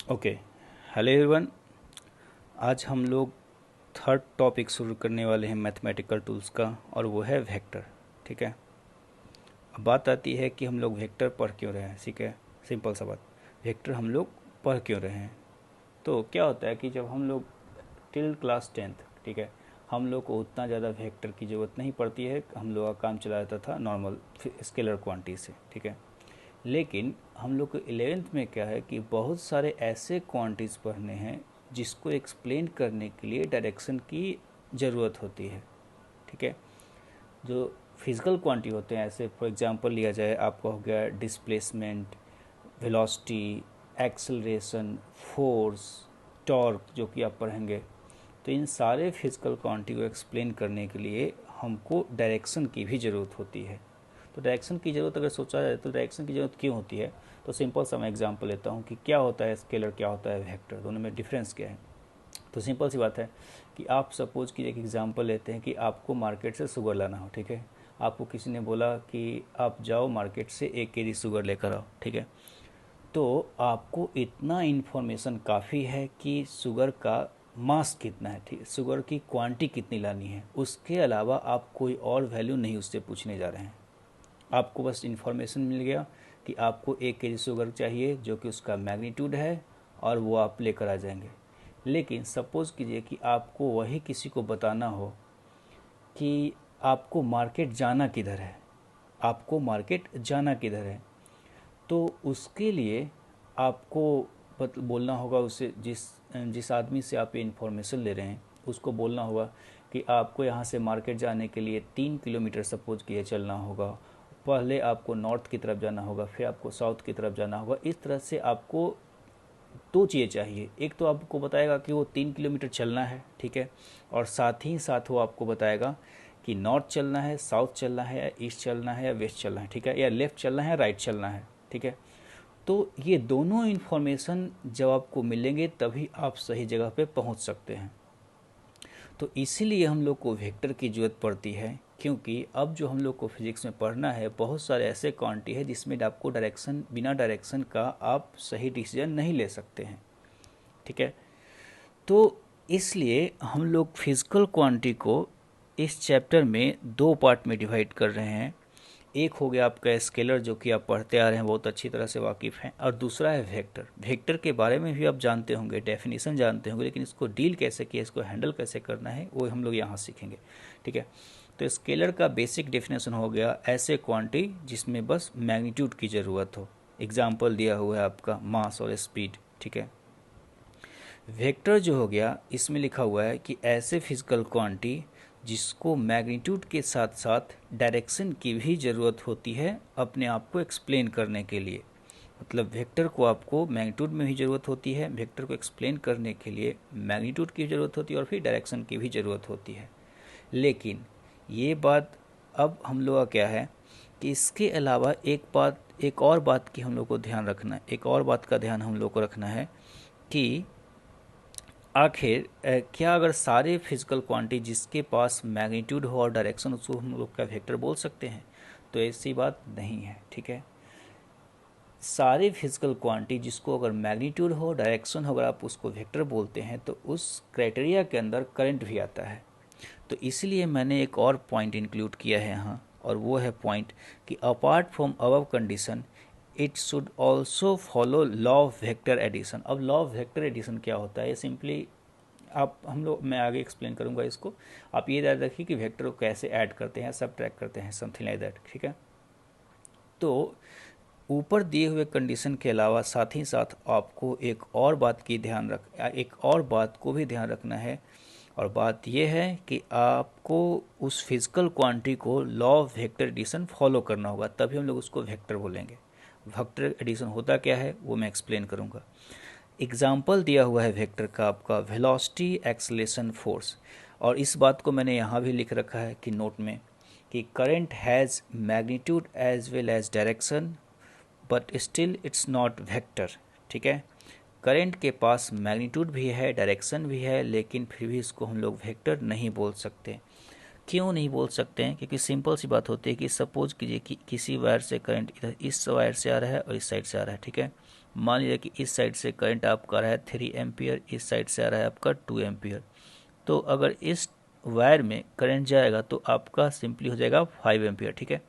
Okay. Hello everyone. आज हम लोग थर्ड टॉपिक शुरू करने वाले हैं मैथमेटिकल टूल्स का, और वो है वेक्टर। ठीक है। अब बात आती है कि हम लोग वेक्टर पढ़ क्यों रहे हैं। ठीक है, सिंपल सा बात, वेक्टर हम लोग पढ़ क्यों रहे हैं। तो क्या होता है कि जब हम लोग टिल क्लास 10th, ठीक है, हम लोग को उतना ज़्यादा वेक्टर की ज़रूरत नहीं पड़ती है। हम लोग का काम चला जाता था नॉर्मल स्केलर क्वांटिटी से। ठीक है, लेकिन हम लोग को 11th में क्या है कि बहुत सारे ऐसे क्वांटिटीज़ पढ़ने हैं जिसको एक्सप्लेन करने के लिए डायरेक्शन की ज़रूरत होती है। ठीक है, जो फिजिकल क्वांटिटी होते हैं, ऐसे फॉर एग्जांपल लिया जाए, आपका हो गया displacement, velocity, acceleration, force, torque, जो कि आप पढ़ेंगे। तो इन सारे फिजिकल क्वांटिटी को एक्सप्लेन करने के लिए हमको डायरेक्शन की भी ज़रूरत होती है। तो डायरेक्शन की ज़रूरत अगर सोचा जाए तो डायरेक्शन की ज़रूरत क्यों होती है, तो सिंपल सा मैं एग्जांपल लेता हूँ कि क्या होता है स्केलर, क्या होता है वेक्टर, दोनों में डिफरेंस क्या है। तो सिंपल सी बात है कि आप सपोज कि एक एग्जांपल लेते हैं कि आपको मार्केट से शुगर लाना हो। ठीक है, आपको किसी ने बोला कि आप जाओ मार्केट से 1 kg शुगर लेकर आओ। ठीक है, तो आपको इतना इन्फॉर्मेशन काफ़ी है कि शुगर का मास कितना है, ठीक, शुगर की क्वांटिटी कितनी लानी है। उसके अलावा आप कोई और वैल्यू नहीं उससे पूछने जा रहे हैं। आपको बस इन्फॉर्मेशन मिल गया कि आपको 1 kg शुगर चाहिए, जो कि उसका मैग्नीट्यूड है, और वो आप लेकर आ जाएंगे। लेकिन सपोज़ कीजिए कि आपको वही किसी को बताना हो कि आपको मार्केट जाना किधर है, आपको मार्केट जाना किधर है। तो उसके लिए आपको बोलना होगा उसे, जिस जिस आदमी से आप ये इन्फॉर्मेशन ले रहे हैं उसको बोलना होगा कि आपको यहाँ से मार्केट जाने के लिए 3 किलोमीटर सपोज किए चलना होगा। पहले आपको नॉर्थ की तरफ जाना होगा, फिर आपको साउथ की तरफ जाना होगा। इस तरह से आपको दो चीज़ें चाहिए। एक तो आपको बताएगा कि वो 3 किलोमीटर चलना है, ठीक है, और साथ ही साथ वो आपको बताएगा कि नॉर्थ चलना है, साउथ चलना है, या ईस्ट चलना है, या वेस्ट चलना है, ठीक है, या लेफ़्ट चलना है, राइट चलना है। ठीक है, तो ये दोनों इन्फॉर्मेशन जब आपको मिलेंगे तभी आप सही जगह पे पहुंच सकते हैं। तो इसीलिए हम लोग को वेक्टर की ज़रूरत पड़ती है, क्योंकि अब जो हम लोग को फिजिक्स में पढ़ना है, बहुत सारे ऐसे क्वांटिटी है जिसमें आपको डायरेक्शन, बिना डायरेक्शन का आप सही डिसीजन नहीं ले सकते हैं। ठीक है, तो इसलिए हम लोग फिजिकल क्वांटिटी को इस चैप्टर में दो पार्ट में डिवाइड कर रहे हैं। एक हो गया आपका स्केलर, जो कि आप पढ़ते आ रहे हैं, बहुत अच्छी तरह से वाकिफ़ हैं, और दूसरा है वेक्टर। वेक्टर के बारे में भी आप जानते होंगे, डेफिनेशन जानते होंगे, लेकिन इसको डील कैसे किया, इसको हैंडल कैसे करना है, वो हम लोग यहाँ सीखेंगे। ठीक है, तो स्केलर का बेसिक डेफिनेशन हो गया ऐसे क्वांटिटी जिसमें बस मैग्नीट्यूड की ज़रूरत हो। एग्जाम्पल दिया हुआ है आपका मास और स्पीड। ठीक है, वेक्टर जो हो गया, इसमें लिखा हुआ है कि ऐसे फिजिकल क्वांटिटी जिसको मैग्नीट्यूड के साथ साथ डायरेक्शन की भी ज़रूरत होती है अपने आप को एक्सप्लेन करने के लिए। मतलब वेक्टर को आपको मैग्नीट्यूड में भी ज़रूरत होती है, वेक्टर को एक्सप्लेन करने के लिए मैग्नीट्यूड की ज़रूरत होती है, और फिर डायरेक्शन की भी ज़रूरत होती है। लेकिन ये बात अब हम लोग का क्या है कि इसके अलावा एक और बात की हम लोग को ध्यान रखना है, एक और बात का ध्यान हम लोग को रखना है कि आखिर क्या अगर सारे फिजिकल क्वांटिटी जिसके पास मैग्नीट्यूड हो और डायरेक्शन, उसको हम लोग का वेक्टर बोल सकते हैं? तो ऐसी बात नहीं है। ठीक है, सारे फिजिकल क्वांटिटी जिसको अगर मैग्नीट्यूड हो, डायरेक्शन हो, अगर आप उसको वेक्टर बोलते हैं तो उस क्राइटेरिया के अंदर करंट भी आता है। तो इसलिए मैंने एक और पॉइंट इंक्लूड किया है यहाँ, और वो है पॉइंट कि apart from above condition it should also follow law of vector addition. अब लॉ ऑफ वेक्टर एडिशन क्या होता है, ये सिंपली आप हम लोग, मैं आगे एक्सप्लेन करूँगा इसको। आप ये याद रखिए कि वेक्टर को कैसे ऐड करते हैं, सब ट्रैक करते हैं, समथिंग लाइक दैट। ठीक है, तो ऊपर दिए हुए कंडीशन के अलावा साथ ही साथ आपको एक और बात को भी ध्यान रखना है, और बात यह है कि आपको उस फिजिकल क्वांटिटी को law of vector addition follow करना होगा, तभी हम लोग उसको वेक्टर बोलेंगे। वेक्टर एडिशन होता क्या है वो मैं एक्सप्लेन करूँगा। एग्जाम्पल दिया हुआ है वेक्टर का आपका वेलोसिटी, एक्सेलरेशन, फोर्स, और इस बात को मैंने यहाँ भी लिख रखा है कि नोट में कि current has magnitude as well as direction but still it's not vector. ठीक है, करंट के पास मैग्नीट्यूड भी है, डायरेक्शन भी है, लेकिन फिर भी इसको हम लोग वेक्टर नहीं बोल सकते। क्यों नहीं बोल सकते हैं? क्योंकि सिंपल सी बात होती है कि सपोज कीजिए कि किसी वायर से करंट इधर इस वायर से आ रहा है और इस साइड से आ रहा है। ठीक है, मान लीजिए कि इस साइड से करंट आपका आ रहा है 3 एम्पियर, इस साइड से आ रहा है आपका 2 एम्पियर। तो अगर इस वायर में करंट जाएगा तो आपका सिंपली हो जाएगा 5 एम्पियर, ठीक है।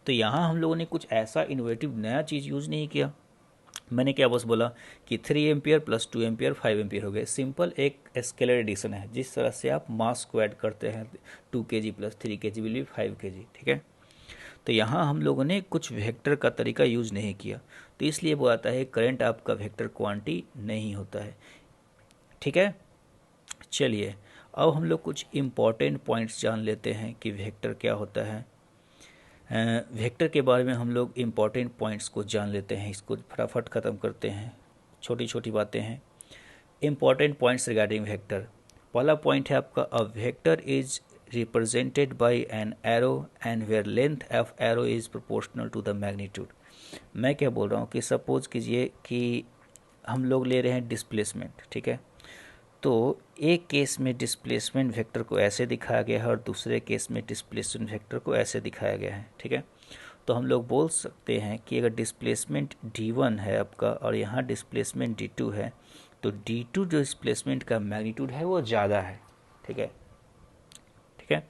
तो यहाँ हम लोगों ने कुछ ऐसा इनोवेटिव नया चीज़ यूज़ नहीं किया। मैंने क्या बस बोला कि 3 एम्पियर प्लस 2 एम्पियर 5 एम्पियर हो गए। सिंपल एक स्केलर एडिशन है, जिस तरह से आप मास को ऐड करते हैं 2 kg plus 3 kg will be 5 kg, ठीक है। तो यहाँ हम लोगों ने कुछ वेक्टर का तरीका यूज़ नहीं किया, तो इसलिए वो आता है करंट आपका वेक्टर क्वांटिटी नहीं होता है, ठीक है। चलिए अब हम लोग कुछ इम्पॉर्टेंट पॉइंट्स जान लेते हैं कि वेक्टर क्या होता है। वेक्टर के बारे में हम लोग इम्पॉर्टेंट पॉइंट्स को जान लेते हैं, इसको फटाफट ख़त्म करते हैं। छोटी छोटी बातें हैं। Important points regarding vector. पहला पॉइंट है आपका, a vector is represented by an arrow and where length of arrow is proportional to the magnitude. मैं क्या बोल रहा हूँ कि सपोज कीजिए कि हम लोग ले रहे हैं डिस्प्लेसमेंट, ठीक है। तो एक केस में डिस्प्लेसमेंट वेक्टर को ऐसे दिखाया गया है और दूसरे केस में डिस्प्लेसमेंट वेक्टर को ऐसे दिखाया गया है, ठीक है। तो हम लोग बोल सकते हैं कि अगर डिस्प्लेसमेंट d1 है आपका और यहाँ डिस्प्लेसमेंट d2 है, तो d2 जो डिस्प्लेसमेंट का मैग्नीट्यूड है वो ज़्यादा है, ठीक है, ठीक है।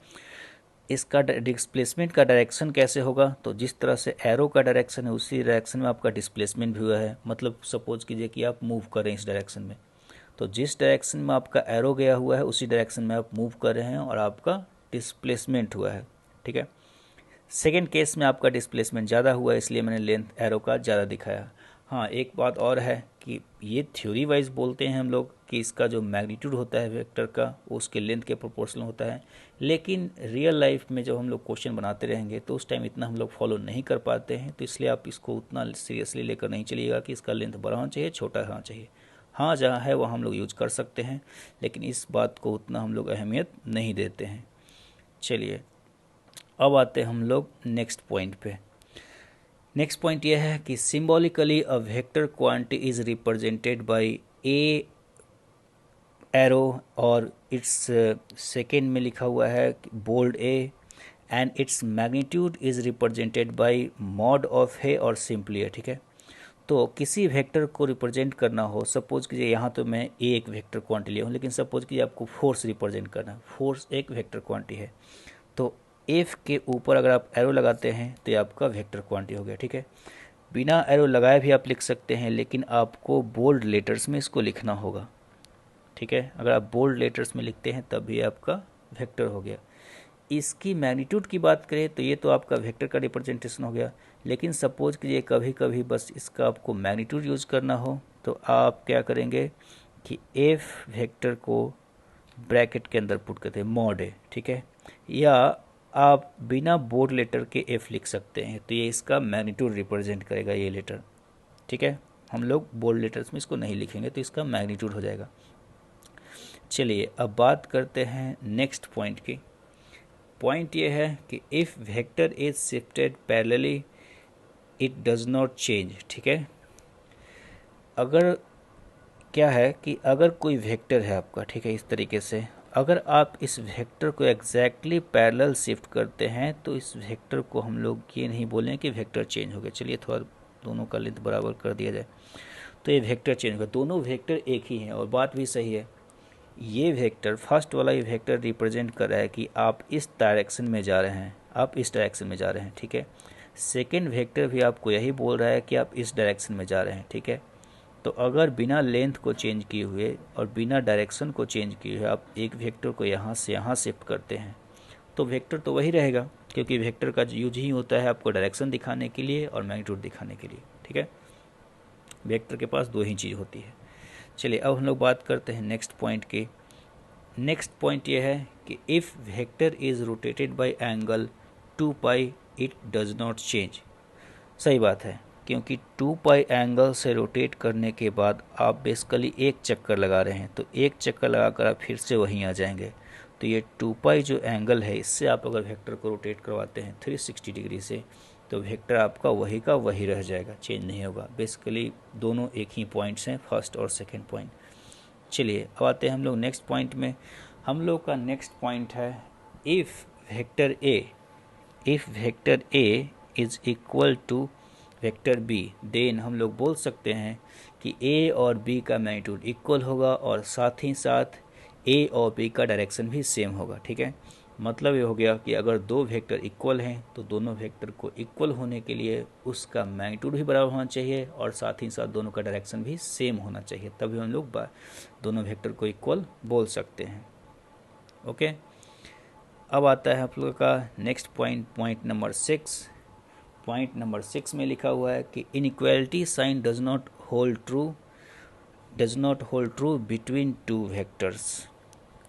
इसका डिस्प्लेसमेंट का डायरेक्शन कैसे होगा, तो जिस तरह से एरो का डायरेक्शन है उसी डायरेक्शन में आपका डिस्प्लेसमेंट भी हुआ है। मतलब सपोज कीजिए कि आप मूव कर रहे हैं इस डायरेक्शन में, तो जिस डायरेक्शन में आपका एरो गया हुआ है उसी डायरेक्शन में आप मूव कर रहे हैं और आपका डिस्प्लेसमेंट हुआ है, ठीक है। सेकेंड केस में आपका डिस्प्लेसमेंट ज़्यादा हुआ है, इसलिए मैंने लेंथ एरो का ज़्यादा दिखाया। हाँ, एक बात और है कि ये थ्योरी वाइज बोलते हैं हम लोग कि इसका जो मैग्नीट्यूड होता है वेक्टर का वो उसके लेंथ के प्रोपोर्शनल होता है, लेकिन रियल लाइफ में जब हम लोग क्वेश्चन बनाते रहेंगे तो उस टाइम इतना हम लोग फॉलो नहीं कर पाते हैं। तो इसलिए आप इसको उतना सीरियसली लेकर नहीं चलिएगा कि इसका लेंथ बड़ा होना चाहिए छोटा होना चाहिए। हाँ, जहाँ है वहाँ हम लोग यूज कर सकते हैं, लेकिन इस बात को उतना हम लोग अहमियत नहीं देते हैं। चलिए अब आते हैं हम लोग नेक्स्ट पॉइंट पे। नेक्स्ट पॉइंट यह है कि symbolically a vector quantity is represented by a arrow और इट्स सेकेंड में लिखा हुआ है bold A and its magnitude is represented by mod of A और सिंपली ए, ठीक है। तो किसी वेक्टर को रिप्रेजेंट करना हो, सपोज कीजिए यहाँ तो मैं ए एक वेक्टर क्वांटिटी लिया हूँ, लेकिन सपोज कीजिए आपको फोर्स रिप्रेजेंट करना है, फोर्स एक वेक्टर क्वांटिटी है, तो एफ के ऊपर अगर आप एरो लगाते हैं तो ये आपका वेक्टर क्वांटिटी हो गया, ठीक है। बिना एरो लगाए भी आप लिख सकते हैं, लेकिन आपको बोल्ड लेटर्स में इसको लिखना होगा, ठीक है। अगर आप बोल्ड लेटर्स में लिखते हैं तब भी आपका वेक्टर हो गया। इसकी मैग्नीट्यूड की बात करें तो ये तो आपका वेक्टर का रिप्रेजेंटेशन हो गया, लेकिन सपोज कीजिए कभी कभी बस इसका आपको मैग्नीट्यूड यूज़ करना हो तो आप क्या करेंगे कि एफ वेक्टर को ब्रैकेट के अंदर पुट करते हैं मॉड है, ठीक है, या आप बिना बोल्ड लेटर के एफ लिख सकते हैं, तो ये इसका मैग्नीट्यूड रिप्रेजेंट करेगा ये लेटर, ठीक है। हम लोग बोल्ड लेटर्स में इसको नहीं लिखेंगे तो इसका मैग्नीट्यूड हो जाएगा। चलिए अब बात करते हैं नेक्स्ट पॉइंट की। पॉइंट ये है कि if vector is shifted parallelly it does not change, ठीक है। अगर क्या है कि अगर कोई वेक्टर है आपका, ठीक है, इस तरीके से अगर आप इस वेक्टर को एग्जैक्टली पैरेलल शिफ्ट करते हैं तो इस वेक्टर को हम लोग ये नहीं बोलें कि वेक्टर चेंज हो गया। चलिए थोड़ा दोनों का लेंथ बराबर कर दिया जाए तो ये वेक्टर चेंज होगा, दोनों वेक्टर एक ही हैं और बात भी सही है। ये वेक्टर फर्स्ट वाला ये वेक्टर रिप्रेजेंट कर रहा है कि आप इस डायरेक्शन में जा रहे हैं, आप इस डायरेक्शन में जा रहे हैं, ठीक है। सेकेंड वेक्टर भी आपको यही बोल रहा है कि आप इस डायरेक्शन में जा रहे हैं, ठीक है। तो अगर बिना लेंथ को चेंज किए हुए और बिना डायरेक्शन को चेंज किए हुए आप एक वेक्टर को यहाँ से यहाँ शिफ्ट करते हैं तो वेक्टर तो वही रहेगा, क्योंकि वेक्टर का यूज ही होता है आपको डायरेक्शन दिखाने के लिए और मैग्नीट्यूड दिखाने के लिए, ठीक है। वेक्टर के पास दो ही चीज़ होती है। चलिए अब हम लोग बात करते हैं नेक्स्ट पॉइंट की। नेक्स्ट पॉइंट ये है कि if vector is rotated bye angle 2 pi it does not change. सही बात है, क्योंकि 2 पाई एंगल से रोटेट करने के बाद आप बेसिकली एक चक्कर लगा रहे हैं, तो एक चक्कर लगाकर आप फिर से वहीं आ जाएंगे। तो ये 2 पाई जो एंगल है इससे आप अगर वेक्टर को रोटेट करवाते हैं 360 डिग्री से तो वेक्टर आपका वही का वही रह जाएगा, चेंज नहीं होगा। बेसिकली दोनों एक ही पॉइंट्स हैं, फर्स्ट और सेकेंड पॉइंट। चलिए अब आते हैं हम लोग नेक्स्ट पॉइंट में। हम लोग का नेक्स्ट पॉइंट है if vector A is equal to vector B, then हम लोग बोल सकते हैं कि ए और बी का मैग्नीट्यूड इक्वल होगा और साथ ही साथ ए और बी का डायरेक्शन भी सेम होगा। ठीक है, मतलब ये हो गया कि अगर दो वेक्टर इक्वल हैं तो दोनों वेक्टर को इक्वल होने के लिए उसका मैग्नीट्यूड भी बराबर होना चाहिए और साथ ही साथ दोनों का डायरेक्शन भी सेम होना चाहिए, तभी हम लोग दोनों वेक्टर को इक्वल बोल सकते हैं। ओके, अब आता है आप लोगों का next point, point number 6। Point number 6 में लिखा हुआ है कि inequality sign does not hold true between two vectors.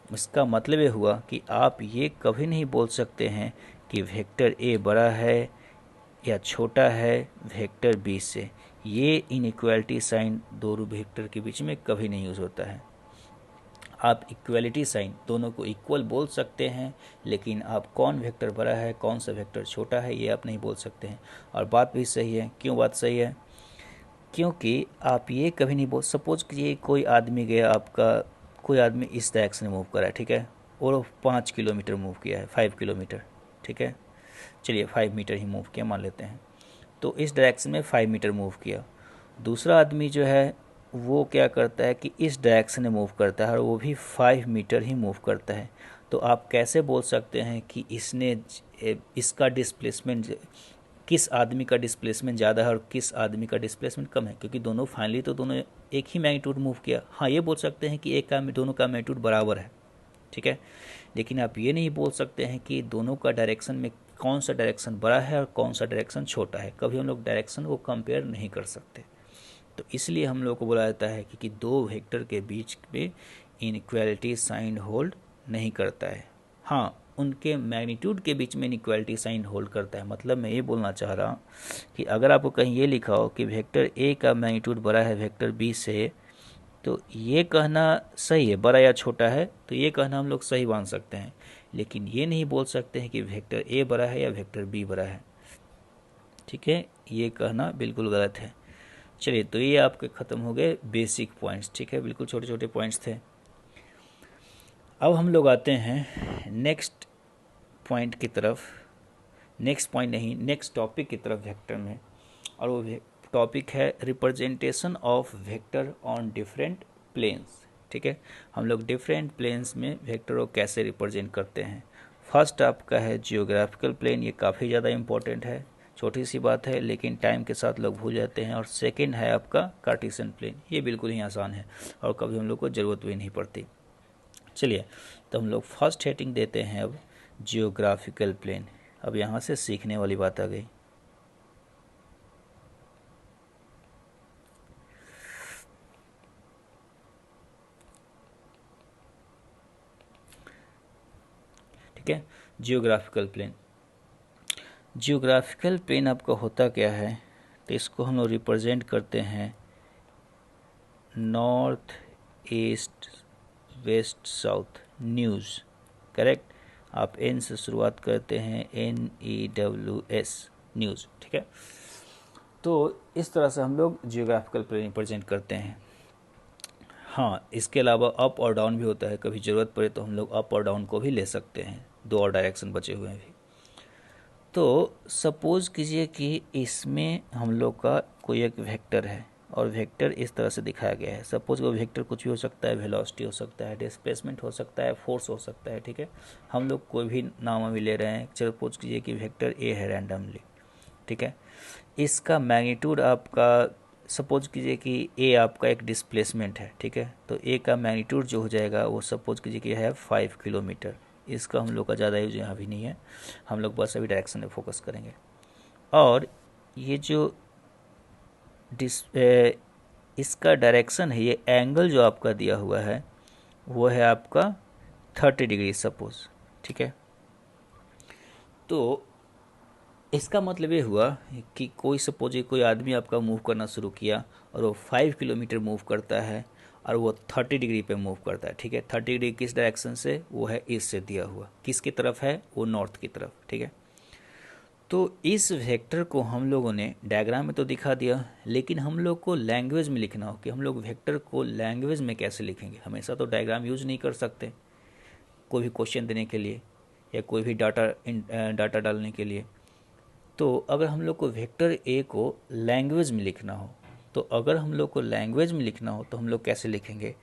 इसका मतलब ये हुआ कि आप ये कभी नहीं बोल सकते हैं कि वेक्टर ए बड़ा है या छोटा है वेक्टर बी से। ये इनइक्वालिटी साइन दोनों वेक्टर के बीच में कभी नहीं यूज़ होता है। आप इक्वलिटी साइन दोनों को इक्वल बोल सकते हैं, लेकिन आप कौन वेक्टर बड़ा है कौन सा वेक्टर छोटा है ये आप नहीं बोल सकते हैं। और बात भी सही है। क्यों बात सही है? क्योंकि आप ये कभी नहीं बोल, सपोज कीजिए कोई आदमी गया, आपका कोई आदमी इस डायरेक्शन में मूव कर रहा है, ठीक है, और 5 किलोमीटर मूव किया है, 5 किलोमीटर, ठीक है, चलिए 5 मीटर ही मूव किया मान लेते हैं। तो इस डायरेक्शन में 5 मीटर मूव किया। दूसरा आदमी जो है वो क्या करता है कि इस डायरेक्शन में मूव करता है और वो भी 5 मीटर ही मूव करता है। तो आप कैसे बोल सकते हैं कि इसका डिस्प्लेसमेंट, किस आदमी का डिस्प्लेसमेंट ज़्यादा है और किस आदमी का डिस्प्लेसमेंट कम है? क्योंकि दोनों फाइनली तो दोनों एक ही मैग्नीट्यूड मूव किया। हाँ, ये बोल सकते हैं कि दोनों का मैग्नीट्यूड बराबर है, ठीक है, लेकिन आप ये नहीं बोल सकते हैं कि दोनों का डायरेक्शन में कौन सा डायरेक्शन बड़ा है और कौन सा डायरेक्शन छोटा है। कभी हम लोग डायरेक्शन को कंपेयर नहीं कर सकते। तो इसलिए हम लोग को बोला जाता है कि दो वेक्टर के बीच में इनइक्वालिटी साइन होल्ड नहीं करता है। हाँ, उनके मैग्नीट्यूड के बीच में इनइक्वालिटी साइन होल्ड करता है। मतलब मैं ये बोलना चाह रहा हूँ कि अगर आपको कहीं ये लिखा हो कि वेक्टर ए का मैग्नीट्यूड बड़ा है वेक्टर बी से, तो ये कहना सही है, बड़ा या छोटा है, तो ये कहना हम लोग सही मान सकते हैं, लेकिन ये नहीं बोल सकते हैं कि वेक्टर ए बड़ा है या वेक्टर बी बड़ा है। ठीक है, ये कहना बिल्कुल गलत है। चलिए, तो ये आपके ख़त्म हो गए बेसिक पॉइंट्स, ठीक है, बिल्कुल छोटे छोटे पॉइंट्स थे। अब हम लोग आते हैं नेक्स्ट पॉइंट की तरफ, नेक्स्ट पॉइंट नहीं, नेक्स्ट टॉपिक की तरफ वेक्टर में, और वो टॉपिक है representation of vector on different planes. ठीक है, हम लोग डिफरेंट प्लेन्स में वेक्टर को कैसे रिप्रेजेंट करते हैं। फर्स्ट आपका है जियोग्राफिकल प्लेन, ये काफ़ी ज़्यादा इम्पोर्टेंट है, छोटी सी बात है लेकिन टाइम के साथ लोग भूल जाते हैं। और सेकंड है आपका कार्टेशियन प्लेन, ये बिल्कुल ही आसान है और कभी हम लोग को ज़रूरत भी नहीं पड़ती। चलिए, तो हम लोग फर्स्ट हेडिंग देते हैं अब जियोग्राफिकल प्लेन। अब यहाँ से सीखने वाली बात आ गई। ठीक है, जियोग्राफिकल प्लेन, जियोग्राफिकल प्लेन आपका होता क्या है, तो इसको हम लोग रिप्रेजेंट करते हैं north east west south news, correct. आप एन से शुरुआत करते हैं, NEWS न्यूज़, ठीक है। तो इस तरह से हम लोग जियोग्राफिकल प्लेन रिप्रेजेंट करते हैं। हाँ, इसके अलावा अप और डाउन भी होता है, कभी ज़रूरत पड़े तो हम लोग अप और डाउन को भी ले सकते हैं, दो और डायरेक्शन बचे हुए हैं भी। तो सपोज़ कीजिए कि इसमें हम लोग का कोई एक वेक्टर है और वेक्टर इस तरह से दिखाया गया है। सपोज वो वेक्टर कुछ भी हो सकता है, वेलोसिटी हो सकता है, डिस्प्लेसमेंट हो सकता है, फोर्स हो सकता है, ठीक है। हम लोग कोई भी नाम अभी ले रहे हैं, सपोज कीजिए कि वेक्टर ए है रैंडमली, ठीक है। इसका मैग्नीट्यूड आपका, सपोज कीजिए कि ए आपका एक डिस्प्लेसमेंट है, ठीक है, तो ए का मैग्नीट्यूड जो हो जाएगा वो सपोज कीजिए कि है 5 किलोमीटर। इसका हम लोग का ज़्यादा यूज यहाँ भी नहीं है, हम लोग बस अभी डायरेक्शन में फोकस करेंगे। और ये जो इसका डायरेक्शन है, ये एंगल जो आपका दिया हुआ है वो है आपका 30 डिग्री सपोज, ठीक है। तो इसका मतलब ये हुआ कि कोई सपोज कोई आदमी आपका मूव करना शुरू किया और वो 5 किलोमीटर मूव करता है और वो 30 डिग्री पे मूव करता है, ठीक है। 30 डिग्री किस डायरेक्शन से, वो है ईस्ट से दिया हुआ, किसकी तरफ है, वो नॉर्थ की तरफ, ठीक है। तो इस वेक्टर को हम लोगों ने डायग्राम में तो दिखा दिया, लेकिन हम लोग को लैंग्वेज में लिखना हो कि हम लोग वेक्टर को लैंग्वेज में कैसे लिखेंगे। हमेशा तो डायग्राम यूज नहीं कर सकते कोई भी क्वेश्चन देने के लिए या कोई भी डाटा डालने के लिए। तो अगर हम लोग को वेक्टर ए को लैंग्वेज में लिखना हो तो अगर हम लोग को लैंग्वेज में लिखना हो तो हम लोग कैसे लिखेंगे?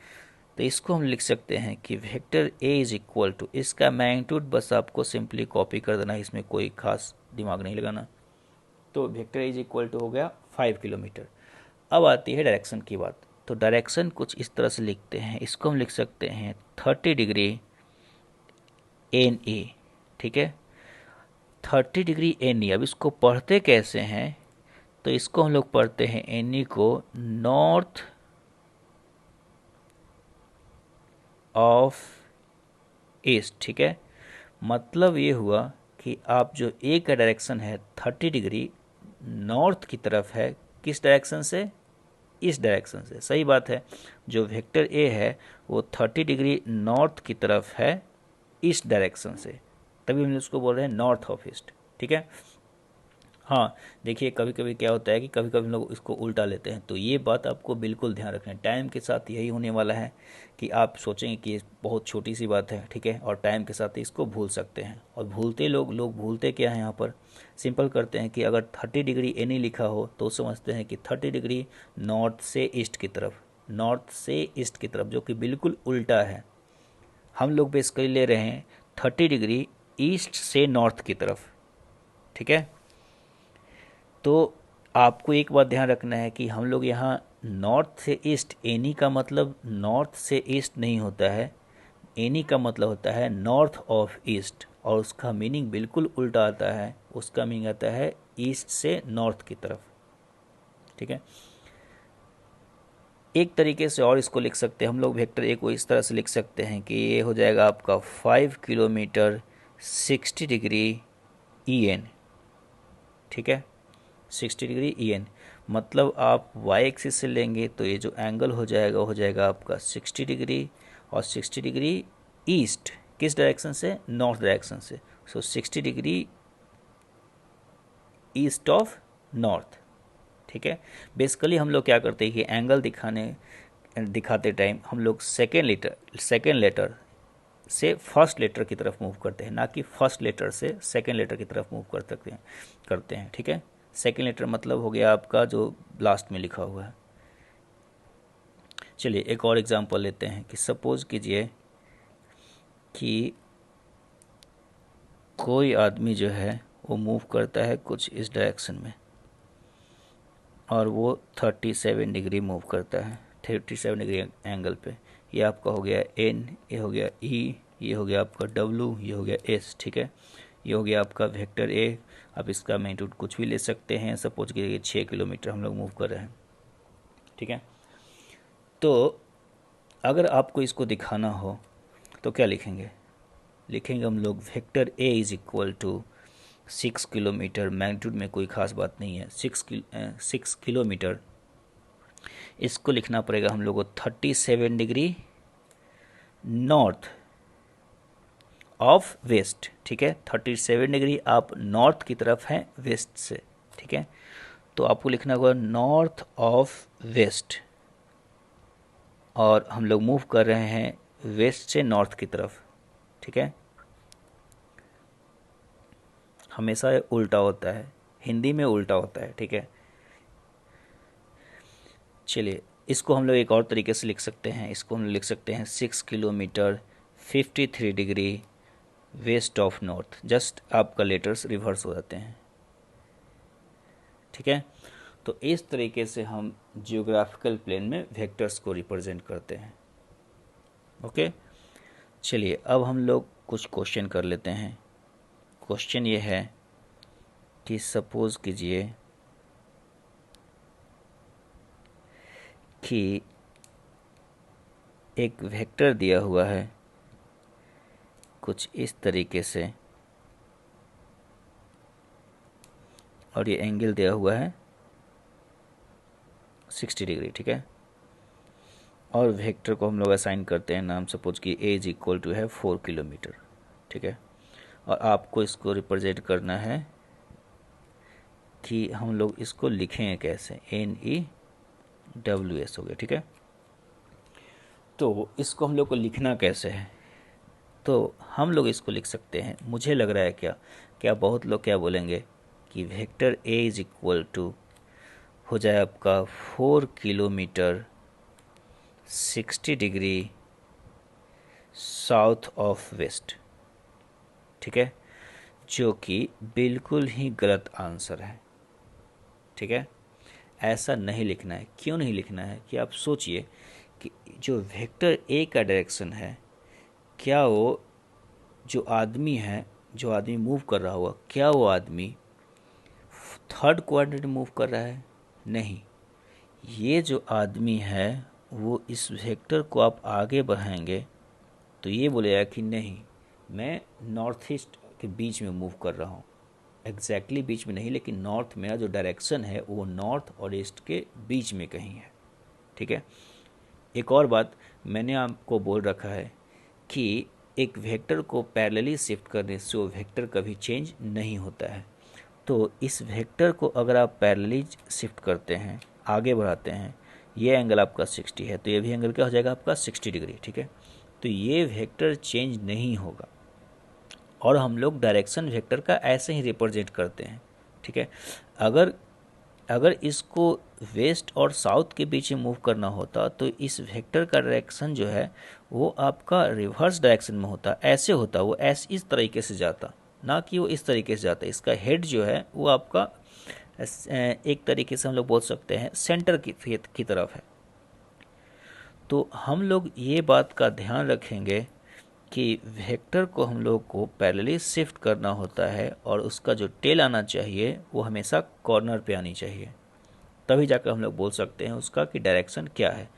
तो इसको हम लिख सकते हैं कि vector A is equal to, इसका मैग्नीट्यूड बस आपको सिंपली कॉपी कर देना है, इसमें कोई खास दिमाग नहीं लगाना। तो vector A is equal to हो गया 5 किलोमीटर। अब आती है डायरेक्शन की बात। तो डायरेक्शन कुछ इस तरह से लिखते हैं, इसको हम लिख सकते हैं 30 डिग्री एन ए, ठीक है, 30 डिग्री एन ई। अब इसको पढ़ते कैसे हैं? तो इसको हम लोग पढ़ते हैं एन ई को नॉर्थ ऑफ ईस्ट, ठीक है। मतलब ये हुआ कि आप जो ए का डायरेक्शन है 30 डिग्री नॉर्थ की तरफ है, किस डायरेक्शन से? इस डायरेक्शन से। सही बात है, जो वेक्टर ए है वो 30 डिग्री नॉर्थ की तरफ है इस डायरेक्शन से, तभी हम उसको बोल रहे हैं नॉर्थ ऑफ ईस्ट, ठीक है। हाँ, देखिए कभी कभी क्या होता है कि कभी कभी लोग इसको उल्टा लेते हैं, तो ये बात आपको बिल्कुल ध्यान रखना है। टाइम के साथ यही होने वाला है कि आप सोचेंगे कि ये बहुत छोटी सी बात है, ठीक है, और टाइम के साथ इसको भूल सकते हैं। और भूलते लोग भूलते क्या है, यहाँ पर सिंपल करते हैं कि अगर 30 डिग्री एनी लिखा हो तो समझते हैं कि 30 डिग्री नॉर्थ से ईस्ट की तरफ, नॉर्थ से ईस्ट की तरफ, जो कि बिल्कुल उल्टा है। हम लोग बेसिकली ले रहे हैं 30 डिग्री ईस्ट से नॉर्थ की तरफ, ठीक है। तो आपको एक बात ध्यान रखना है कि हम लोग यहाँ नॉर्थ से ईस्ट, एनी का मतलब नॉर्थ से ईस्ट नहीं होता है, एनी का मतलब होता है नॉर्थ ऑफ ईस्ट, और उसका मीनिंग बिल्कुल उल्टा आता है। उसका मीनिंग आता है ईस्ट से नॉर्थ की तरफ, ठीक है। एक तरीके से और इसको लिख सकते हैं हम लोग, वेक्टर ए को इस तरह से लिख सकते हैं कि ये हो जाएगा आपका 5 किलोमीटर 60 डिग्री ई एन, ठीक है, 60 डिग्री ई एन। मतलब आप वाई एक्सिस से लेंगे तो ये जो एंगल हो जाएगा आपका 60 डिग्री, और 60 डिग्री ईस्ट, किस डायरेक्शन से? नॉर्थ डायरेक्शन से। सो 60 डिग्री ईस्ट ऑफ नॉर्थ, ठीक है। बेसिकली हम लोग क्या करते हैं कि एंगल दिखाते टाइम हम लोग सेकेंड लेटर से फर्स्ट लेटर की तरफ मूव करते हैं, ना कि फर्स्ट लेटर से सेकेंड लेटर की तरफ मूव करते हैं, ठीक है। सेकेंड लेटर मतलब हो गया आपका जो लास्ट में लिखा हुआ है। चलिए एक और एग्जांपल लेते हैं कि सपोज कीजिए कि कोई आदमी जो है वो मूव करता है कुछ इस डायरेक्शन में, और वो 37 डिग्री मूव करता है, 37 डिग्री एंगल पे। ये आपका हो गया एन, ये हो गया ई, ये हो गया आपका डब्लू, ये हो गया एस, ठीक है। ये हो गया आपका वेक्टर ए। आप इसका मैग्नीट्यूड कुछ भी ले सकते हैं, सपोज कि 6 किलोमीटर हम लोग मूव कर रहे हैं, ठीक है। तो अगर आपको इसको दिखाना हो तो क्या लिखेंगे? लिखेंगे हम लोग vector A is equal to 6 kilometre, magnitude में कोई खास बात नहीं है, 6 किलोमीटर। इसको लिखना पड़ेगा हम लोग को 37 डिग्री नॉर्थ ऑफ वेस्ट, ठीक है। 37 डिग्री आप नॉर्थ की तरफ हैं वेस्ट से, ठीक है। तो आपको लिखना होगा नॉर्थ ऑफ वेस्ट, और हम लोग मूव कर रहे हैं वेस्ट से नॉर्थ की तरफ, ठीक है। हमेशा उल्टा होता है, हिंदी में उल्टा होता है, ठीक है। चलिए इसको हम लोग एक और तरीके से लिख सकते हैं, इसको हम लिख सकते हैं 6 kilometre 53 degree west of north. Just आपका लेटर्स रिवर्स हो जाते हैं, ठीक है। तो इस तरीके से हम जियोग्राफिकल प्लेन में वेक्टर्स को रिप्रेजेंट करते हैं, ओके। चलिए अब हम लोग कुछ क्वेश्चन कर लेते हैं। क्वेश्चन ये है कि सपोज कीजिए कि एक वेक्टर दिया हुआ है कुछ इस तरीके से, और ये एंगल दिया हुआ है 60 डिग्री, ठीक है। और वेक्टर को हम लोग असाइन करते हैं नाम, सपोज कि ए इज इक्वल टू है 4 किलोमीटर, ठीक है। और आपको इसको रिप्रेजेंट करना है कि हम लोग इसको लिखें कैसे, NEWS हो गया, ठीक है। तो इसको हम लोग को लिखना कैसे है? तो हम लोग इसको लिख सकते हैं, मुझे लग रहा है क्या क्या बहुत लोग क्या बोलेंगे कि vector A is equal to हो जाए आपका 4 kilometre 60 degree south of west. ठीक है, जो कि बिल्कुल ही गलत आंसर है। ठीक है, ऐसा नहीं लिखना है। क्यों नहीं लिखना है कि आप सोचिए कि जो वेक्टर ए का डायरेक्शन है, क्या वो जो आदमी है, जो आदमी मूव कर रहा हुआ, क्या वो आदमी थर्ड क्वाड्रेंट में मूव कर रहा है? नहीं। ये जो आदमी है वो इस वेक्टर को आप आगे बढ़ाएंगे तो ये बोलेगा कि नहीं, मैं नॉर्थ ईस्ट के बीच में मूव कर रहा हूँ। एग्जैक्टली बीच में नहीं, लेकिन नॉर्थ, मेरा जो डायरेक्शन है वो नॉर्थ और ईस्ट के बीच में कहीं है। ठीक है, एक और बात मैंने आपको बोल रखा है कि एक वेक्टर को पैरेलली शिफ्ट करने से वो वेक्टर कभी चेंज नहीं होता है। तो इस वेक्टर को अगर आप पैरेलली शिफ्ट करते हैं, आगे बढ़ाते हैं, ये एंगल आपका 60 है, तो ये भी एंगल क्या हो जाएगा आपका 60 डिग्री। ठीक है, तो ये वेक्टर चेंज नहीं होगा और हम लोग डायरेक्शन वेक्टर का ऐसे ही रिप्रेजेंट करते हैं। ठीक है, अगर अगर इसको वेस्ट और साउथ के बीच में मूव करना होता तो इस वेक्टर का डायरेक्शन जो है वो आपका रिवर्स डायरेक्शन में होता, ऐसे होता, वो ऐसे इस तरीके से जाता, ना कि वो इस तरीके से जाता। इसका हेड जो है वो आपका एक तरीके से हम लोग बोल सकते हैं सेंटर की तरफ है। तो हम लोग ये बात का ध्यान रखेंगे कि वेक्टर को हम लोग को पैरेलली शिफ्ट करना होता है और उसका जो टेल आना चाहिए वो हमेशा कॉर्नर पे आनी चाहिए, तभी जाकर हम लोग बोल सकते हैं उसका कि डायरेक्शन क्या है।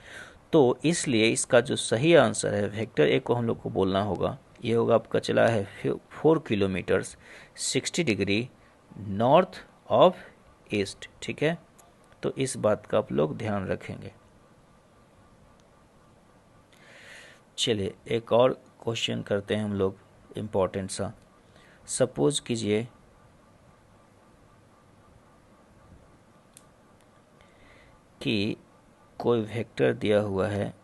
तो इसलिए इसका जो सही आंसर है वेक्टर ए को हम लोग को बोलना होगा, ये होगा आपका चला है 4 kilometre 60 degree north of east. ठीक है, तो इस बात का आप लोग ध्यान रखेंगे। चलिए एक और क्वेश्चन करते हैं हम लोग, इम्पोर्टेंट सा। सपोज कीजिए कि कोई वेक्टर दिया हुआ है।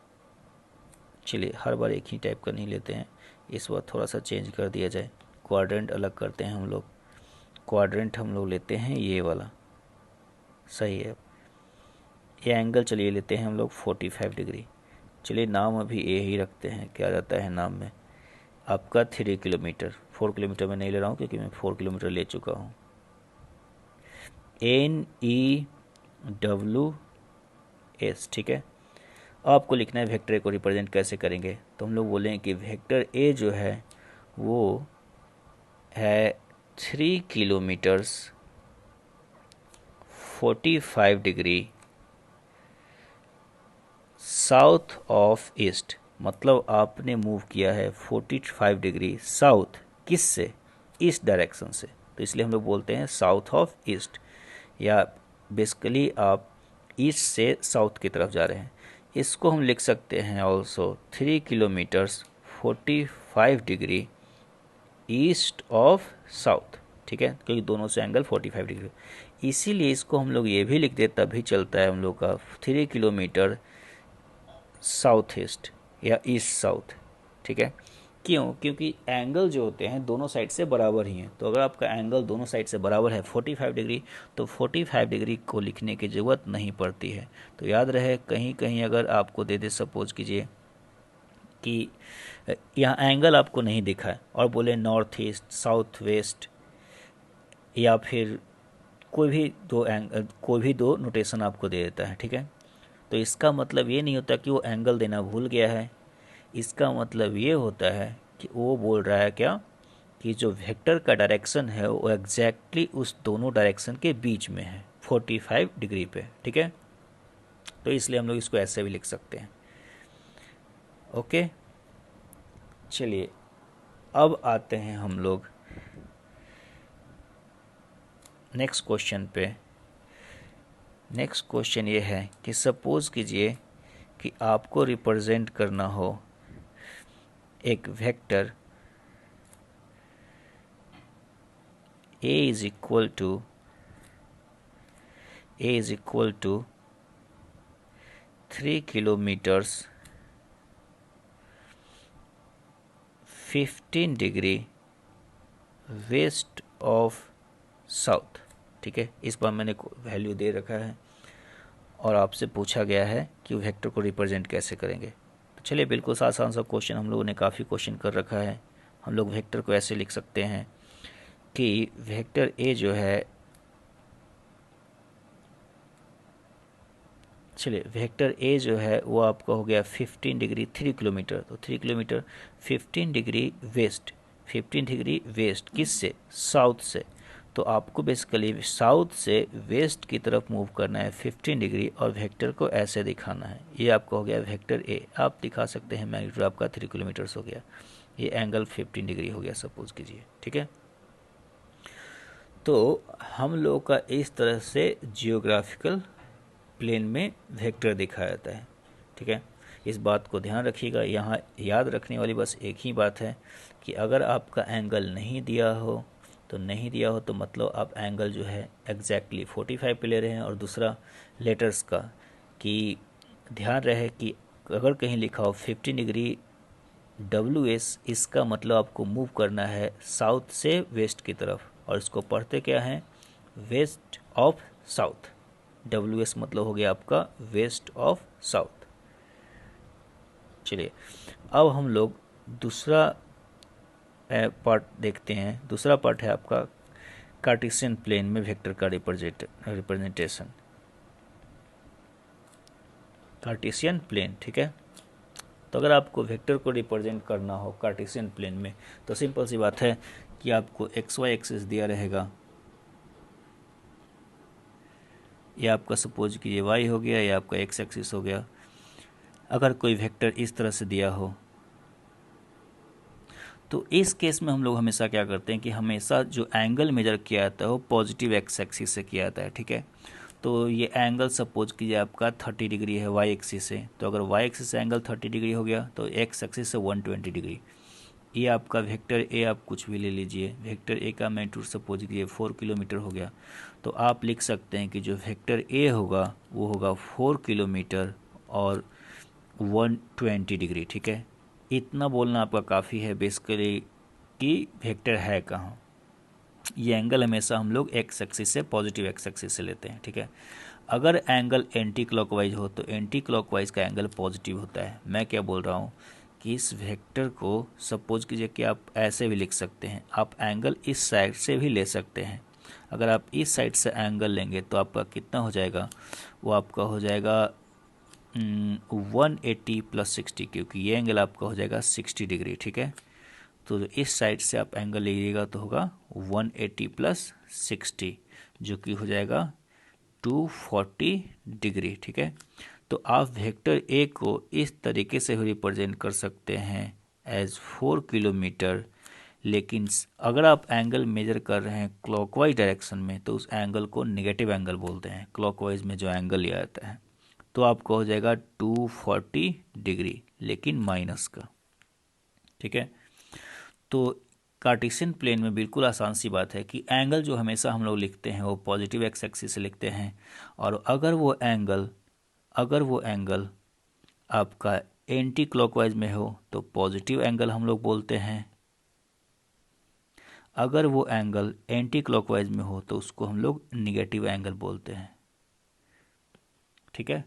चलिए हर बार एक ही टाइप का नहीं लेते हैं, इस बार थोड़ा सा चेंज कर दिया जाए, क्वाड्रेंट अलग करते हैं हम लोग। क्वाड्रेंट हम लोग लेते हैं ये वाला, सही है। ये एंगल चलिए लेते हैं हम लोग 45 डिग्री। चलिए नाम अभी ए ही रखते हैं, क्या जाता है नाम में आपका 3 किलोमीटर। 4 किलोमीटर में नहीं ले रहा हूँ क्योंकि मैं 4 किलोमीटर ले चुका हूँ। NEWS। ठीक है, आपको लिखना है वेक्टर ए को रिप्रेजेंट कैसे करेंगे, तो हम लोग बोलेंगे कि वेक्टर ए जो है वो है 3 kilometre 45 degree south of east. मतलब आपने मूव किया है 45 डिग्री साउथ, किस से? ईस्ट डायरेक्शन से, तो इसलिए हम लोग बोलते हैं साउथ ऑफ ईस्ट, या बेसिकली आप ईस्ट से साउथ की तरफ जा रहे हैं। इसको हम लिख सकते हैं also 3 kilometre 45 degree east of south. ठीक है, क्योंकि दोनों से एंगल 45 डिग्री, इसीलिए इसको हम लोग ये भी लिख दे तभी चलता है हम लोग का 3 किलोमीटर साउथ ईस्ट या ईस्ट साउथ। ठीक है, क्यों? क्योंकि एंगल जो होते हैं दोनों साइड से बराबर ही हैं, तो अगर आपका एंगल दोनों साइड से बराबर है 45 डिग्री, तो 45 डिग्री को लिखने की ज़रूरत नहीं पड़ती है। तो याद रहे, कहीं कहीं अगर आपको दे दे, सपोज कीजिए कि यहाँ एंगल आपको नहीं दिखा है और बोले नॉर्थ ईस्ट, साउथ वेस्ट, या फिर कोई भी दो नोटेशन आपको दे देता है। ठीक है, तो इसका मतलब ये नहीं होता कि वो एंगल देना भूल गया है। इसका मतलब ये होता है कि वो बोल रहा है क्या, कि जो वेक्टर का डायरेक्शन है वो एग्जैक्टली उस दोनों डायरेक्शन के बीच में है 45 डिग्री पे। ठीक है, तो इसलिए हम लोग इसको ऐसे भी लिख सकते हैं। ओके, चलिए अब आते हैं हम लोग नेक्स्ट क्वेश्चन पे। नेक्स्ट क्वेश्चन ये है कि सपोज कीजिए कि आपको रिप्रेजेंट करना हो एक vector a is equal to 3 kilometres 15 degree west of south. ठीक है, इस बार मैंने वैल्यू दे रखा है और आपसे पूछा गया है कि वेक्टर को रिप्रेजेंट कैसे करेंगे। तो चलिए, बिल्कुल आसान सा क्वेश्चन, हम लोगों ने काफ़ी क्वेश्चन कर रखा है। हम लोग वेक्टर को ऐसे लिख सकते हैं कि वेक्टर ए जो है, चलिए वेक्टर ए जो है वो आपका हो गया 15 डिग्री 3 किलोमीटर। तो 3 kilometre 15 degree west, 15 degree west किससे, साउथ से। तो आपको बेसिकली साउथ से वेस्ट की तरफ मूव करना है 15 डिग्री, और वेक्टर को ऐसे दिखाना है। ये आपका हो गया वेक्टर ए। आप दिखा सकते हैं मैग्नीट्यूड आपका 3 किलोमीटर्स हो गया, ये एंगल 15 डिग्री हो गया सपोज कीजिए, ठीक है। तो हम लोग का इस तरह से जियोग्राफिकल प्लेन में वेक्टर दिखाया जाता है, ठीक है। इस बात को ध्यान रखिएगा। यहाँ याद रखने वाली बस एक ही बात है कि अगर आपका एंगल नहीं दिया हो तो मतलब आप एंगल जो है एग्जैक्टली 45 पे ले रहे हैं। और दूसरा लेटर्स का कि ध्यान रहे कि अगर कहीं लिखा हो 15 डिग्री WS, इसका मतलब आपको मूव करना है साउथ से वेस्ट की तरफ, और इसको पढ़ते क्या है, वेस्ट ऑफ साउथ। WS मतलब हो गया आपका वेस्ट ऑफ साउथ। चलिए, अब हम लोग दूसरा पार्ट देखते हैं। दूसरा पार्ट है आपका कार्टेशियन प्लेन में वेक्टर का रिप्रेजेंटेशन, कार्टेशियन प्लेन, ठीक है। तो अगर आपको वेक्टर को रिप्रेजेंट करना हो कार्टेशियन प्लेन में, तो सिंपल सी बात है कि आपको XY एक्सिस दिया रहेगा। ये आपका सपोज कीजिए Y हो गया, या आपका X एक्सिस हो गया। अगर कोई वेक्टर इस तरह से दिया हो, तो इस केस में हम लोग हमेशा क्या करते हैं कि हमेशा जो एंगल मेजर किया जाता है वो पॉजिटिव एक्स एक्सिस से किया जाता है, ठीक है। तो ये एंगल सपोज कीजिए आपका 30 डिग्री है वाई एक्सिस से। तो अगर वाई एक्सिस से एंगल 30 डिग्री हो गया तो एक्स एक्सिस से 120 डिग्री। ये आपका वेक्टर ए, आप कुछ भी ले लीजिए। वेक्टर ए का मैग्नीट्यूड सपोज कीजिए 4 किलोमीटर हो गया। तो आप लिख सकते हैं कि जो वेक्टर ए होगा वो होगा 4 किलोमीटर और 120 डिग्री, ठीक है। इतना बोलना आपका काफ़ी है बेसिकली कि वेक्टर है कहाँ। ये एंगल हमेशा हम लोग एक्स एक्सिस से, पॉजिटिव एक्स एक्सिस से लेते हैं, ठीक है। अगर एंगल एंटी क्लॉकवाइज हो तो एंटी क्लॉकवाइज का एंगल पॉजिटिव होता है। मैं क्या बोल रहा हूँ कि इस वेक्टर को सपोज कीजिए कि आप ऐसे भी लिख सकते हैं, आप एंगल इस साइड से भी ले सकते हैं। अगर आप इस साइड से एंगल लेंगे तो आपका कितना हो जाएगा, वो आपका हो जाएगा 180 + 60, क्योंकि ये एंगल आपका हो जाएगा 60 डिग्री, ठीक है। तो इस साइड से आप एंगल लीजिएगा तो होगा 180 + 60, जो कि हो जाएगा 240 डिग्री, ठीक है। तो आप वेक्टर ए को इस तरीके से रिप्रेजेंट कर सकते हैं एज 4 किलोमीटर। लेकिन अगर आप एंगल मेजर कर रहे हैं क्लॉकवाइज डायरेक्शन में तो उस एंगल को नेगेटिव एंगल बोलते हैं। क्लॉकवाइज में जो एंगल लिया जाता है तो आपको हो जाएगा 240 डिग्री, लेकिन माइनस का, ठीक है। तो कार्टेशियन प्लेन में बिल्कुल आसान सी बात है कि एंगल जो हमेशा हम लोग लिखते हैं वो पॉजिटिव एक्स एक्सिस से लिखते हैं। और अगर वो एंगल आपका एंटी क्लॉकवाइज में हो तो पॉजिटिव एंगल हम लोग बोलते हैं। अगर वो एंगल एंटी क्लॉकवाइज में हो तो उसको हम लोग निगेटिव एंगल बोलते हैं, ठीक है।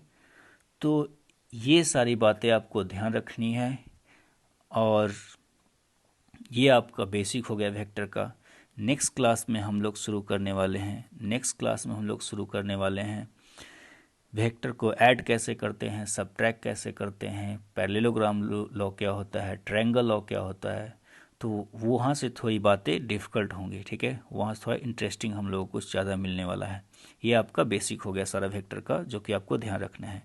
तो ये सारी बातें आपको ध्यान रखनी है, और ये आपका बेसिक हो गया वेक्टर का। नेक्स्ट क्लास में हम लोग शुरू करने वाले हैं वेक्टर को ऐड कैसे करते हैं, सबट्रैक्ट कैसे करते हैं, पैरेललोग्राम लॉ क्या होता है, ट्रायंगल लॉ क्या होता है। तो वहाँ से थोड़ी बातें डिफ़िकल्ट होंगी, ठीक है। वहाँ से थोड़ा इंटरेस्टिंग हम लोगों को कुछ ज़्यादा मिलने वाला है। ये आपका बेसिक हो गया सारा वेक्टर का, जो कि आपको ध्यान रखना है।